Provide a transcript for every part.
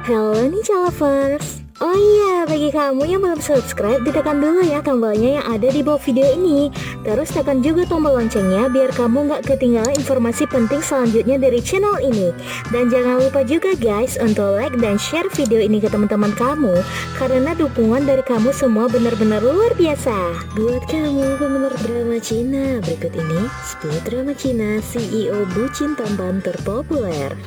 Halo Ninja Lovers. Oh iya, bagi kamu yang belum subscribe, ditekan dulu ya tombolnya yang ada di bawah video ini. Terus tekan juga tombol loncengnya biar kamu nggak ketinggalan informasi penting selanjutnya dari channel ini. Dan jangan lupa juga guys untuk like dan share video ini ke teman-teman kamu, karena dukungan dari kamu semua benar-benar luar biasa. Buat kamu penggemar drama Cina, berikut ini 10 drama Cina CEO bucin tampan terpopuler.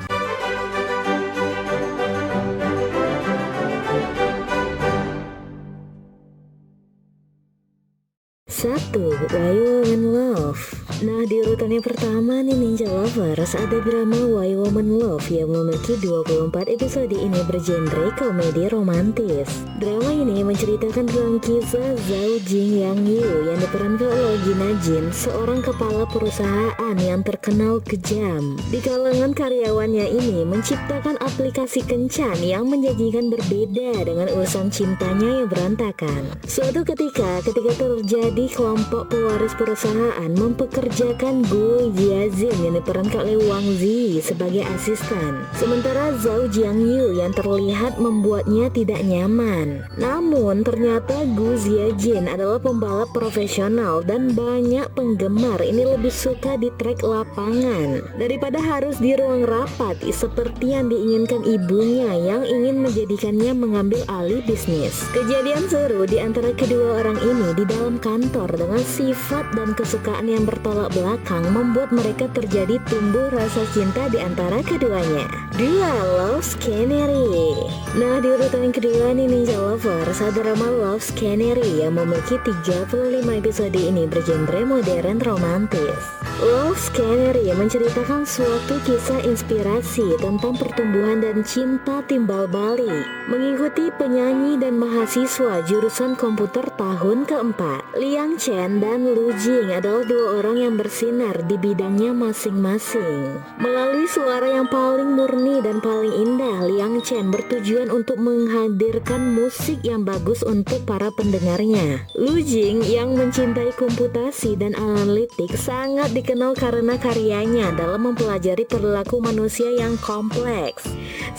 1. Why Woman Love. Nah, di urutan yang pertama nih Ninja Lovers, ada drama Why Woman Love yang memiliki 24 episode. Ini bergenre komedi romantis. Drama ini menceritakan tentang kisah Zhao Jing Yang Yu yang diperankan oleh Gina Jin, seorang kepala perusahaan yang terkenal kejam. Di kalangan karyawannya ini menciptakan aplikasi kencan yang menjanjikan berbeda dengan urusan cintanya yang berantakan. Suatu ketika terjadi kelompok pewaris perusahaan mempekerjakan Gu Jiazin yang diperankan oleh Wang Zi sebagai asisten. Sementara Zhao Jiangyu yang terlihat membuatnya tidak nyaman. Namun ternyata Gu Jiazin adalah pembalap profesional dan banyak penggemar ini lebih suka di trek lapangan daripada harus di ruang rapat seperti yang diinginkan ibunya yang ingin menjadikannya mengambil alih bisnis. Kejadian seru di antara kedua orang ini di dalam kantor dengan sifat dan kesukaan yang bertolak belakang membuat mereka terjadi tumbuh rasa cinta di antara keduanya. 2. Love's Canary. Nah, di urutan yang kedua nih Ninja Lovers, ada drama Love's Canary yang memiliki 35 episode. Ini bergenre modern romantis. Love's Canary menceritakan suatu kisah inspirasi tentang pertumbuhan dan cinta timbal balik mengikuti penyanyi dan mahasiswa jurusan komputer tahun keempat. Liang Chen dan Lu Jing adalah dua orang yang bersinar di bidangnya masing-masing. Melalui suara yang paling murni dan paling indah, Liang Chen bertujuan untuk menghadirkan musik yang bagus untuk para pendengarnya. Lu Jing yang mencintai komputasi dan analitik sangat dikenal karena karyanya dalam mempelajari perilaku manusia yang kompleks.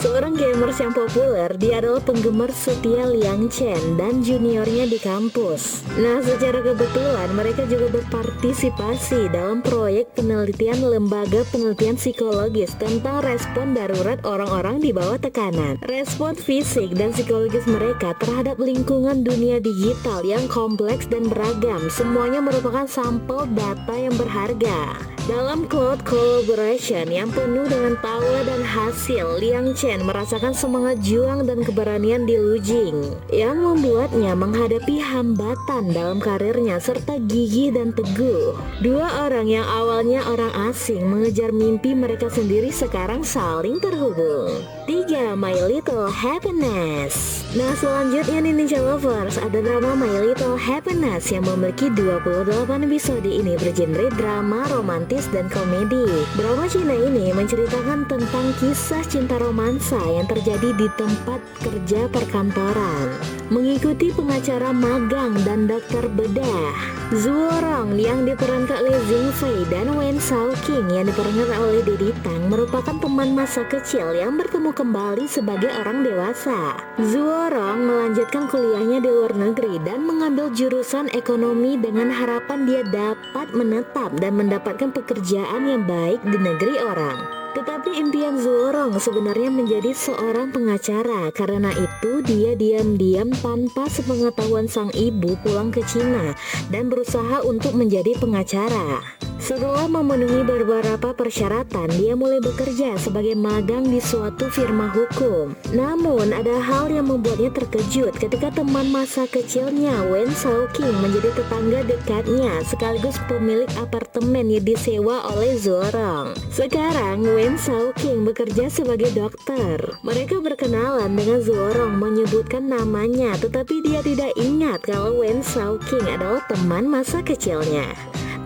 Seorang gamers yang populer, dia adalah penggemar setia Liang Chen dan juniornya di kampus. Nah, secara kebetulan mereka juga berpartisipasi dalam proyek penelitian lembaga penelitian psikologis tentang respon darurat orang-orang di bawah tekanan. Respon fisik dan psikologis mereka terhadap lingkungan dunia digital yang kompleks dan beragam, semuanya merupakan sampel data yang berharga. Dalam cloud collaboration yang penuh dengan tawa dan hasil, Liang Chen merasakan semangat juang dan keberanian di Lu Jing yang membuatnya menghadapi hambatan dalam karirnya serta gigih dan teguh. Dua orang yang awalnya orang asing mengejar mimpi mereka sendiri sekarang saling terhubung. 3. My Little Happiness. Nah, selanjutnya nih Ninja Lovers, ada drama My Little Happiness yang memiliki 28 episode. Ini bergenre drama romantis dan komedi. Drama Cina ini menceritakan tentang kisah cinta romansa yang terjadi di tempat kerja perkantoran, mengikuti pengacara magang dan dokter bedah. Zuorong yang diperankan oleh Zhang Fei dan Wen Shaoqing yang diperankan oleh Dedi Tang merupakan teman masa kecil yang bertemu kembali sebagai orang dewasa. Zuorong melanjutkan kuliahnya di luar negeri dan mengambil jurusan ekonomi dengan harapan dia dapat menetap dan mendapatkan pekerjaan yang baik di negeri orang. Tetapi impian Zuorong sebenarnya menjadi seorang pengacara. Karena itu dia diam-diam tanpa sepengetahuan sang ibu pulang ke Cina dan berusaha untuk menjadi pengacara. Setelah memenuhi beberapa persyaratan, dia mulai bekerja sebagai magang di suatu firma hukum. Namun ada hal yang membuatnya terkejut ketika teman masa kecilnya Wen Shaoqing menjadi tetangga dekatnya sekaligus pemilik apartemen yang disewa oleh Zuorong. Sekarang Wen Shaoqing bekerja sebagai dokter. Mereka berkenalan dengan Zuorong menyebutkan namanya, tetapi dia tidak ingat kalau Wen Shaoqing adalah teman masa kecilnya.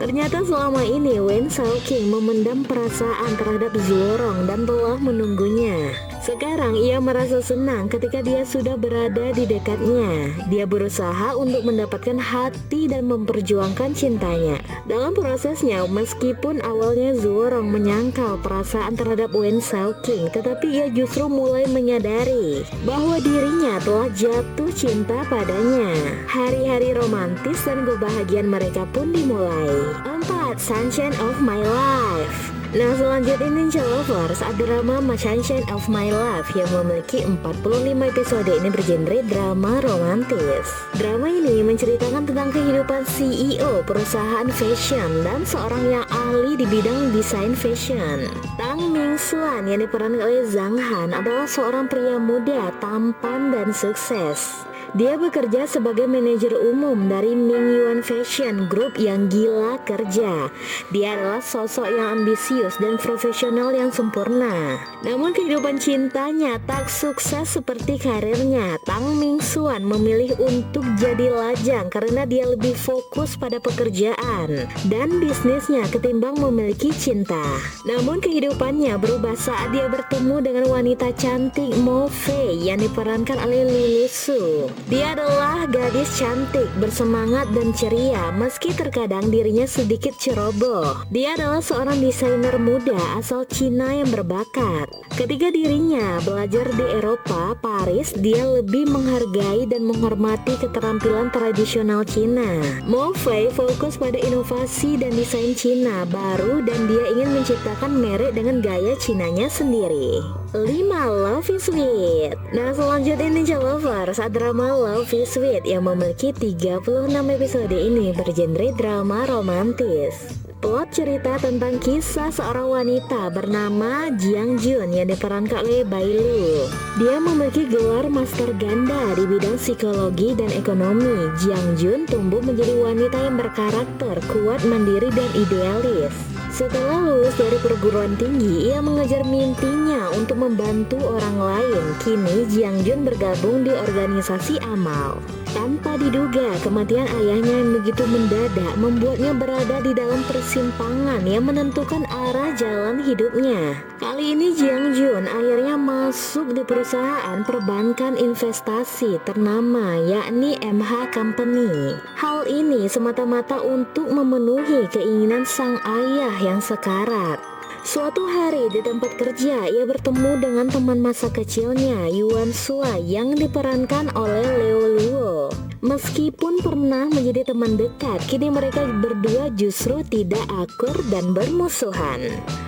Ternyata selama ini Wen Shaoqing memendam perasaan terhadap Zuorong dan telah menunggunya. Sekarang ia merasa senang ketika dia sudah berada di dekatnya. Dia berusaha untuk mendapatkan hati dan memperjuangkan cintanya. Dalam prosesnya, meskipun awalnya Zuorong menyangkal perasaan terhadap Wen Xiaoqing, tetapi ia justru mulai menyadari bahwa dirinya telah jatuh cinta padanya. Hari-hari romantis dan kebahagiaan mereka pun dimulai. 4. Sunshine of My Life. Nah, selanjutnya Ninja Lovers, ada drama Sunshine of My Life yang memiliki 45 episode. Ini bergenre drama romantis. Drama ini menceritakan tentang kehidupan CEO perusahaan fashion dan seorang yang ahli di bidang desain fashion. Tang Mingxuan yang diperankan oleh Zhang Han adalah seorang pria muda, tampan dan sukses. Dia bekerja sebagai manajer umum dari Mingyuan Fashion Group yang gila kerja. Dia adalah sosok yang ambisius dan profesional yang sempurna. Namun kehidupan cintanya tak sukses seperti karirnya. Tang Mingxuan memilih untuk jadi lajang karena dia lebih fokus pada pekerjaan dan bisnisnya ketimbang memiliki cinta. Namun kehidupannya berubah saat dia bertemu dengan wanita cantik Mo Fei yang diperankan oleh Lulu Su. Dia adalah gadis cantik, bersemangat dan ceria meski terkadang dirinya sedikit ceroboh. Dia adalah seorang desainer muda asal Cina yang berbakat. Ketika dirinya belajar di Eropa, Paris, dia lebih menghargai dan menghormati keterampilan tradisional Cina. Mo Fei fokus pada inovasi dan desain Cina baru dan dia ingin menciptakan merek dengan gaya Cinanya sendiri. 5. Love is Sweet. Nah, selanjutnya Ninja Lovers, ada drama Love is Sweet yang memiliki 36 episode. Ini bergenre drama romantis. Plot cerita tentang kisah seorang wanita bernama Jiang Jun yang diperankan oleh Bai Lu. Dia memiliki gelar master ganda di bidang psikologi dan ekonomi. Jiang Jun tumbuh menjadi wanita yang berkarakter, kuat, mandiri, dan idealis. Setelah lulus dari perguruan tinggi, ia mengejar mimpinya untuk membantu orang lain. Kini Jiang Jun bergabung di organisasi amal. Tanpa diduga, kematian ayahnya yang begitu mendadak membuatnya berada di dalam persimpangan yang menentukan arah jalan hidupnya. Kali ini Jiang Jun akhirnya masuk di perusahaan perbankan investasi ternama, yakni MH Company. Hal ini semata-mata untuk memenuhi keinginan sang ayah yang sekarat. Suatu hari di tempat kerja, ia bertemu dengan teman masa kecilnya, Yuan Shuai, yang diperankan oleh Leo Luo. Meskipun pernah menjadi teman dekat, kini mereka berdua justru tidak akur dan bermusuhan.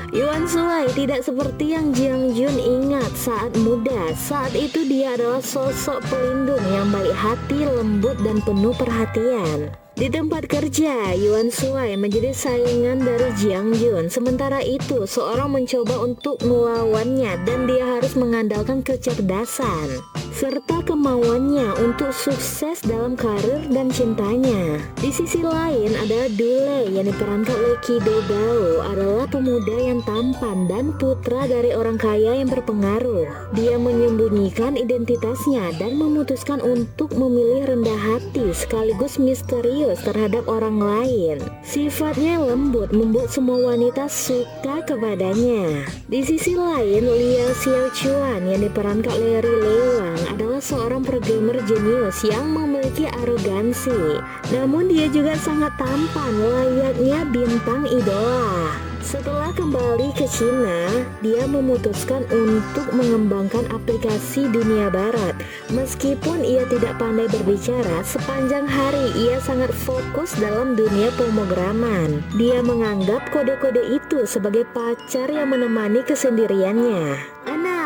Yuan Shuai tidak seperti yang Jiang Jun ingat saat muda. Saat itu dia adalah sosok pelindung yang baik hati, lembut, dan penuh perhatian. Di tempat kerja, Yuan Shuai menjadi saingan dari Jiang Jun. Sementara itu, seorang mencoba untuk melawannya dan dia harus mengandalkan kecerdasan serta kemauannya untuk sukses dalam karir dan cintanya. Di sisi lain, ada Dule yang diperankan oleh Kido Bao, adalah pemuda yang tampan dan putra dari orang kaya yang berpengaruh. Dia menyembunyikan identitasnya dan memutuskan untuk memilih rendah hati sekaligus misterius terhadap orang lain. Sifatnya lembut membuat semua wanita suka kepadanya. Di sisi lain, Liao Xiaochuan yang diperankan oleh Ri Lewang adalah seorang programmer jenius yang memiliki arogansi. Namun dia juga sangat tampan, layaknya bintang idola. Setelah kembali ke Cina, dia memutuskan untuk mengembangkan aplikasi dunia barat. Meskipun ia tidak pandai berbicara, sepanjang hari ia sangat fokus dalam dunia pemrograman. Dia menganggap kode-kode itu sebagai pacar yang menemani kesendiriannya.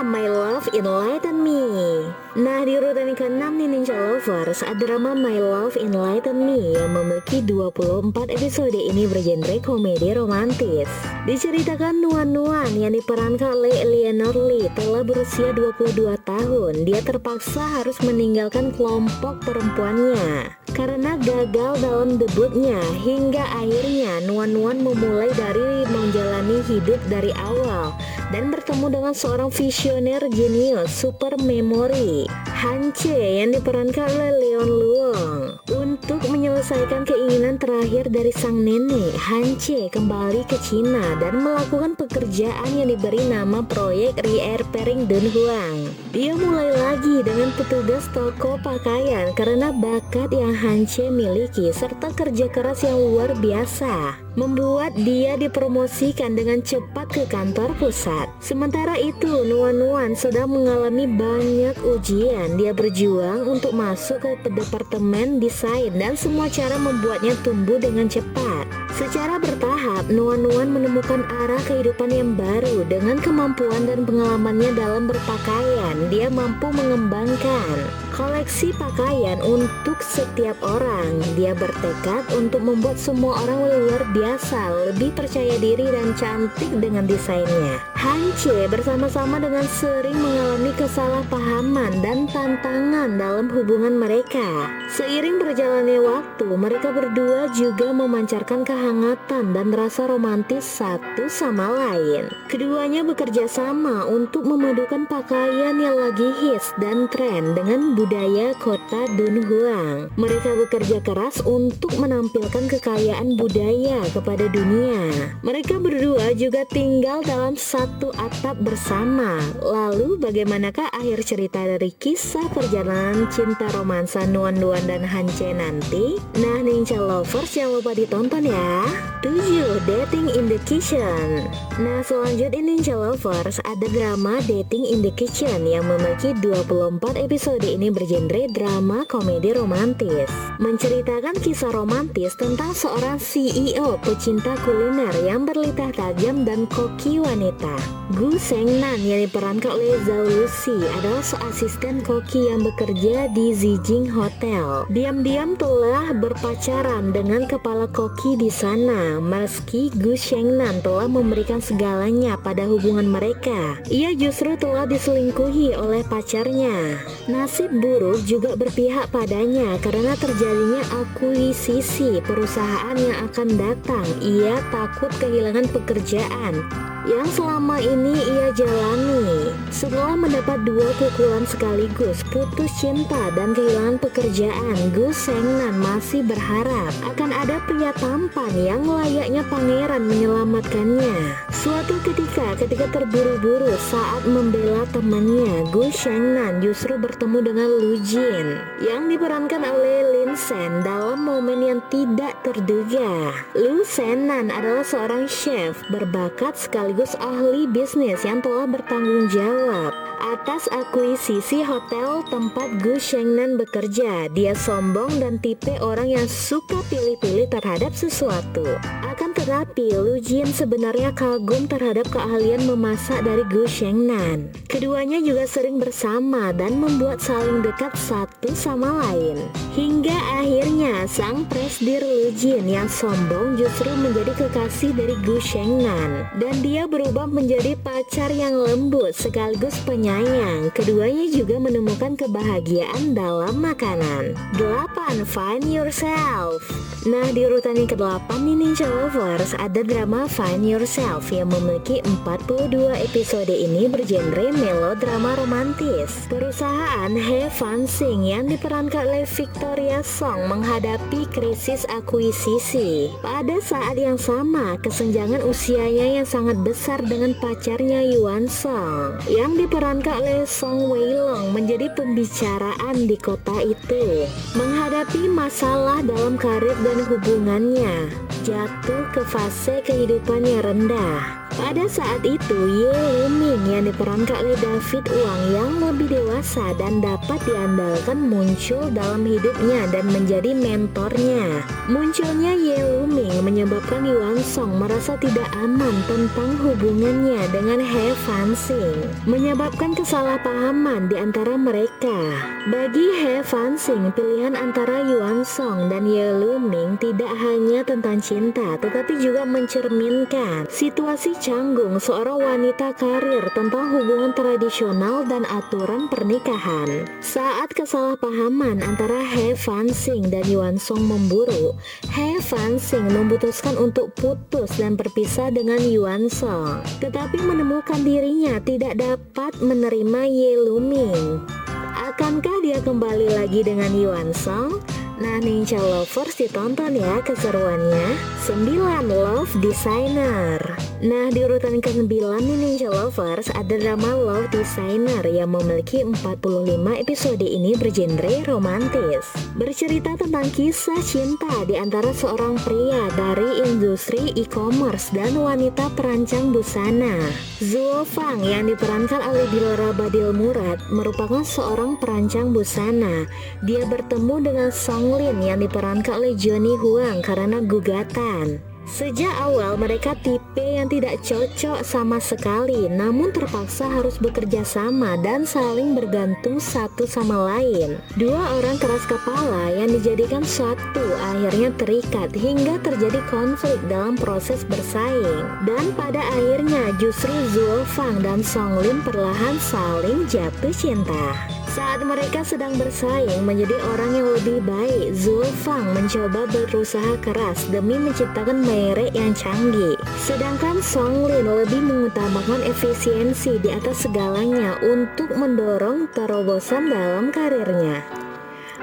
My Love Enlighten Me. Nah, di urutan ke-6 nih Ninja Lovers, ada drama My Love Enlighten Me yang memiliki 24 episode. Ini bergenre komedi romantis. Diceritakan Nuan yang diperankan oleh Eleanor Lee telah berusia 22 tahun. Dia terpaksa harus meninggalkan kelompok perempuannya karena gagal dalam debutnya. Hingga akhirnya Nuan memulai dari menjalani hidup dari awal dan bertemu dengan seorang visioner jenius super memory, Han Che, yang diperankan oleh Leon Luong. Untuk menyelesaikan keinginan terakhir dari sang nenek, Han Che kembali ke Cina dan melakukan pekerjaan yang diberi nama proyek repairing Dunhuang. Dia mulai lagi dengan petugas toko pakaian karena bakat yang Han Che miliki serta kerja keras yang luar biasa membuat dia dipromosikan dengan cepat ke kantor pusat. Sementara itu, Nuan sedang mengalami banyak ujian. Dia berjuang untuk masuk ke departemen desain dan semua cara membuatnya tumbuh dengan cepat. Secara bertahap, Nuan menemukan arah kehidupan yang baru. Dengan kemampuan dan pengalamannya dalam berpakaian, dia mampu mengembangkan koleksi pakaian untuk setiap orang. Dia bertekad untuk membuat semua orang luar biasa, lebih percaya diri dan cantik dengan desainnya. Han Che bersama-sama dengan sering mengalami kesalahpahaman dan tantangan dalam hubungan mereka. Seiring berjalannya waktu, mereka berdua juga memancarkan kehangatan dan rasa romantis satu sama lain. Keduanya bekerja sama untuk memadukan pakaian yang lagi hits dan tren dengan budaya kota Dunhuang. Mereka bekerja keras untuk menampilkan kekayaan budaya kepada dunia. Mereka berdua juga tinggal dalam satu atap bersama. Lalu bagaimanakah akhir cerita dari kisah perjalanan cinta romansa Nuan dan Han Che nanti? Nah, Ninja Lovers, jangan lupa ditonton ya. 7. Dating in the Kitchen. Nah, selanjutnya Ninja Lovers, ada drama Dating in the Kitchen yang memiliki 24 episode. Ini bergenre drama komedi romantis, menceritakan kisah romantis tentang seorang CEO pecinta kuliner yang berlidah tajam dan koki wanita. Gu Shengnan yang diperankan oleh Zhao Lusi adalah asisten koki yang bekerja di Zijing Hotel. Diam-diam telah berpacaran dengan kepala koki di sana. Meski Gu Shengnan telah memberikan segalanya pada hubungan mereka, ia justru telah diselingkuhi oleh pacarnya. Nasib buruk juga berpihak padanya karena terjadinya akuisisi perusahaan yang akan datang. Ia takut kehilangan pekerjaan yang selama ini ia jalani. Setelah mendapat dua pukulan sekaligus, putus cinta dan kehilangan pekerjaan, Gu Shengnan masih berharap akan ada pria tampan yang layaknya pangeran menyelamatkannya. Suatu ketika terburu-buru saat membela temannya, Gu Shengnan justru bertemu dengan Lu Jin yang diperankan oleh Lin Shen dalam momen yang tidak terduga. Lu Shengnan adalah seorang chef berbakat sekaligus ahli bisnis yang telah bertanggung jawab atas akuisisi hotel tempat Gu Shengnan bekerja. Dia sombong dan tipe orang yang suka pilih-pilih terhadap sesuatu. Akan tetapi, Lu Jin sebenarnya kagum terhadap keahlian memasak dari Gu Shengnan. Keduanya juga sering bersama dan membuat saling dekat satu sama lain. Hingga akhirnya sang presdir Lu Jin yang sombong justru menjadi kekasih dari Gu Shengnan dan dia berubah menjadi pacar yang lembut sekaligus penyayang. Keduanya juga menemukan kebahagiaan dalam makanan. 8. Find Yourself. Nah, di urutan yang ke-8 nih Ninja Lovers, ada drama Find Yourself yang memiliki 42 episode. Ini bergenre melodrama romantis. Perusahaan He Fan Sing yang diperankan oleh Victoria Song menghadapi krisis akuisisi. Pada saat yang sama, kesenjangan usianya yang sangat besar dengan pacarnya Yuan Song yang diperankan oleh Song Wei Long menjadi pembicaraan di kota itu. Menghadapi masalah dalam karir dan hubungannya, jatuh ke fase kehidupan yang rendah. Pada saat itu, Ye Luming yang diperankan oleh David Wang yang lebih dewasa dan dapat diandalkan muncul dalam hidupnya dan menjadi mentornya. Munculnya Ye Luming menyebabkan Yuan Song merasa tidak aman tentang hubungannya dengan He Fan Sing, menyebabkan kesalahpahaman di antara mereka. Bagi He Fan Sing, pilihan antara Yuan Song dan Ye Luming tidak hanya tentang cinta, tetapi juga mencerminkan situasi Canggung, seorang wanita karir tentang hubungan tradisional dan aturan pernikahan. Saat kesalahpahaman antara He Fan-sing dan Yuan Song memburuk, He Fan-sing memutuskan untuk putus dan berpisah dengan Yuan Song. Tetapi menemukan dirinya tidak dapat menerima Ye Luming. Akankah dia kembali lagi dengan Yuan Song? Nah, Ninja Lovers, ditonton ya keseruannya. 9. Love Designer. Nah, di urutan ke-9 nih Ninja Lovers, ada drama Love Designer yang memiliki 45 episode. Ini bergenre romantis. Bercerita tentang kisah cinta di antara seorang pria dari industri e-commerce dan wanita perancang busana. Zuo Fang yang diperankan oleh Dilara Badil Murad merupakan seorang perancang busana. Dia bertemu dengan Song Lin yang diperankan oleh Johnny Huang karena gugatan. Sejak awal mereka tipe yang tidak cocok sama sekali, namun terpaksa harus bekerja sama dan saling bergantung satu sama lain. Dua orang keras kepala yang dijadikan satu akhirnya terikat hingga terjadi konflik dalam proses bersaing. Dan pada akhirnya justru Zuo Fang dan Song Lin perlahan saling jatuh cinta. Saat mereka sedang bersaing menjadi orang yang lebih baik, Zuo Fang mencoba berusaha keras demi menciptakan merek yang canggih. Sedangkan Song Lin lebih mengutamakan efisiensi di atas segalanya untuk mendorong terobosan dalam karirnya.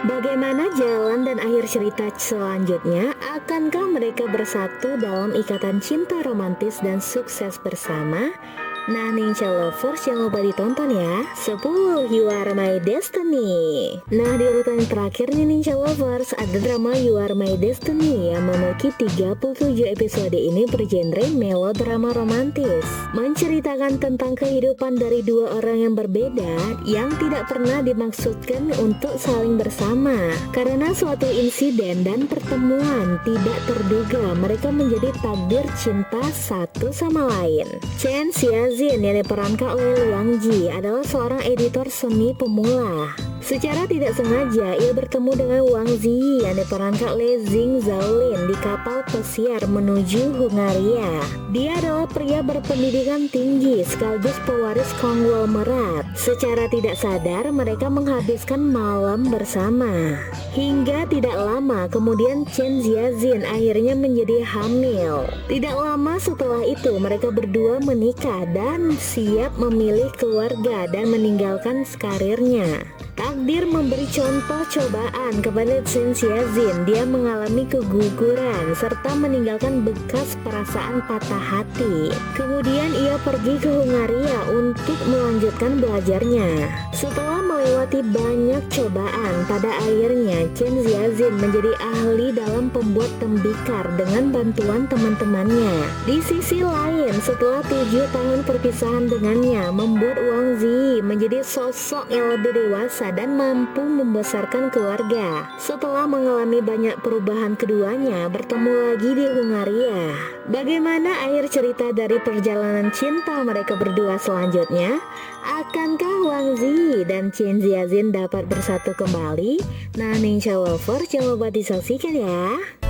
Bagaimana jalan dan akhir cerita selanjutnya? Akankah mereka bersatu dalam ikatan cinta romantis dan sukses bersama? Nah, Ninja Lovers, jangan lupa ditonton ya. 10. You Are My Destiny. Nah, di urutan terakhir nih Ninja Lovers, ada drama You Are My Destiny yang memiliki 37 episode. Ini bergenre melodrama romantis, menceritakan tentang kehidupan dari dua orang yang berbeda yang tidak pernah dimaksudkan untuk saling bersama. Karena suatu insiden dan pertemuan tidak terduga, mereka menjadi takdir cinta satu sama lain. Chen Xia Jin yang diperankan oleh Liang Ji adalah seorang editor seni pemula. Secara tidak sengaja, ia bertemu dengan Wang Ziyi yang diperankan oleh Zhing Zhaolin di kapal pesiar menuju Hungaria. Dia adalah pria berpendidikan tinggi sekaligus pewaris konglomerat. Secara tidak sadar, mereka menghabiskan malam bersama. Hingga tidak lama kemudian Chen Xiaojin akhirnya menjadi hamil. Tidak lama setelah itu, mereka berdua menikah dan siap memilih keluarga dan meninggalkan karirnya. Takdir memberi contoh cobaan kepada Chen Xiaojin. Dia mengalami keguguran serta meninggalkan bekas perasaan patah hati. Kemudian ia pergi ke Hungaria untuk melanjutkan belajarnya. Setelah melewati banyak cobaan, pada akhirnya Chen Xiaojin menjadi ahli dalam pembuat tembikar dengan bantuan teman-temannya. Di sisi lain, setelah 7 tahun perpisahan dengannya, membuat Wang Ziyi menjadi sosok yang lebih dewasa dan mampu membesarkan keluarga. Setelah mengalami banyak perubahan, keduanya bertemu lagi di Hungaria. Bagaimana akhir cerita dari perjalanan cinta mereka berdua selanjutnya? Akankah Wang Ziyi dan Chen Xiaojin dapat bersatu kembali? Nah, Ninja Lover, jangan lupa disaksikan ya.